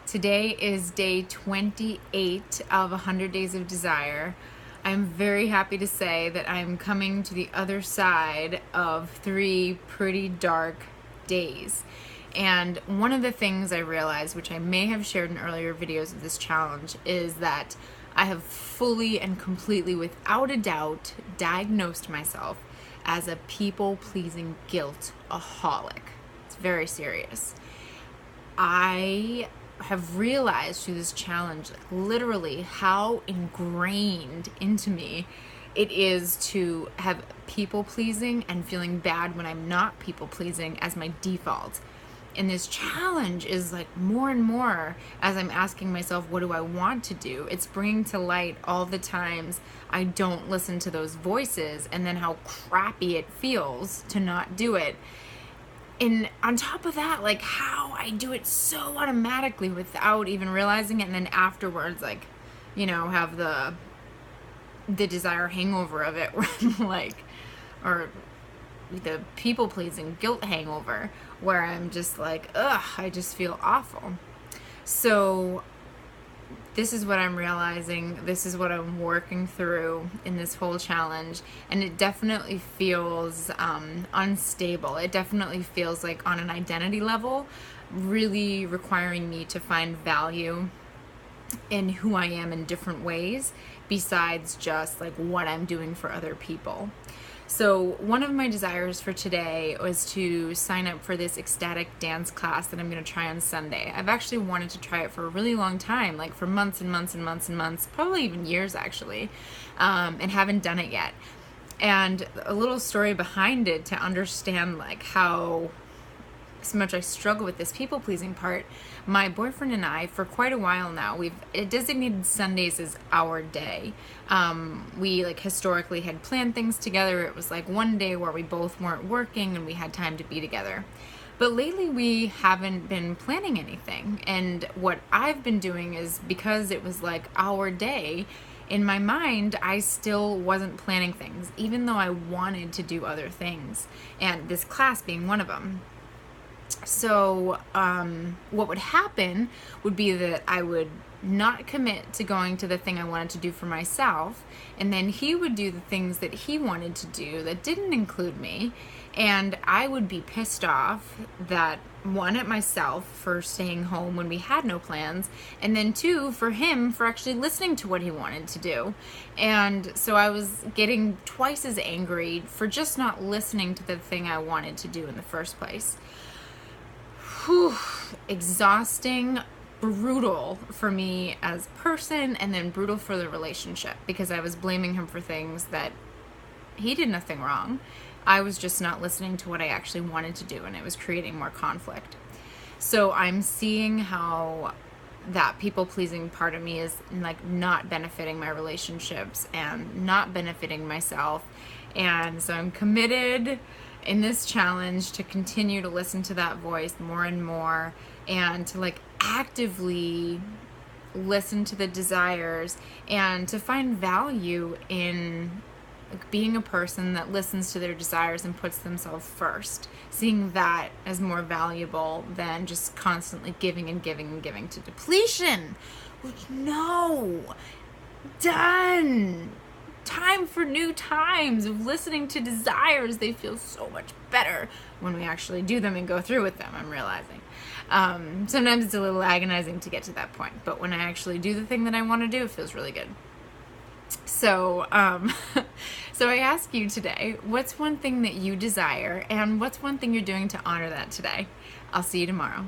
Today is day 28 of 100 Days of Desire. I'm very happy to say that I'm coming to the other side of 3 pretty dark days. And one of the things I realized, which I may have shared in earlier videos of this challenge, is that I have fully and completely, without a doubt, diagnosed myself as a people-pleasing guilt-aholic. It's very serious. I have realized through this challenge, literally how ingrained into me it is to have people-pleasing and feeling bad when I'm not people-pleasing as my default. And this challenge is like more and more as I'm asking myself, what do I want to do? It's bringing to light all the times I don't listen to those voices and then how crappy it feels to not do it. And on top of that, like how I do it so automatically without even realizing it, and then afterwards, like, you know, have the desire hangover of it, where I'm like, or the people-pleasing guilt hangover, where I'm just like, ugh, I just feel awful. So this is what I'm realizing. This is what I'm working through in this whole challenge. And it definitely feels unstable. It definitely feels like on an identity level, really requiring me to find value in who I am in different ways, besides just like what I'm doing for other people. So one of my desires for today was to sign up for this ecstatic dance class that I'm going to try on Sunday. I've actually wanted to try it for a really long time, like for months and months and months and months, probably even years actually, and haven't done it yet. And a little story behind it to understand like how so much I struggle with this people-pleasing part. My boyfriend and I, for quite a while now, we've designated Sundays as our day. We like historically had planned things together. It was like one day where we both weren't working and we had time to be together. But lately we haven't been planning anything. And what I've been doing is, because it was like our day, in my mind, I still wasn't planning things, even though I wanted to do other things. And this class being one of them. So what would happen would be that I would not commit to going to the thing I wanted to do for myself, and then he would do the things that he wanted to do that didn't include me, and I would be pissed off that, one, at myself for staying home when we had no plans, and then two, for him for actually listening to what he wanted to do. And so I was getting twice as angry for just not listening to the thing I wanted to do in the first place. Whew, exhausting, brutal for me as a person, and then brutal for the relationship, because I was blaming him for things that he did nothing wrong. I was just not listening to what I actually wanted to do, and it was creating more conflict. So I'm seeing how that people-pleasing part of me is like not benefiting my relationships and not benefiting myself. And so I'm committed in this challenge to continue to listen to that voice more and more, and to like actively listen to the desires, and to find value in being a person that listens to their desires and puts themselves first, seeing that as more valuable than just constantly giving and giving and giving to depletion. Which, no, done. Time for new times of listening to desires. They feel so much better when we actually do them and go through with them, I'm realizing. Sometimes it's a little agonizing to get to that point, but when I actually do the thing that I want to do, it feels really good. So, so I ask you today, what's one thing that you desire, and what's one thing you're doing to honor that today? I'll see you tomorrow.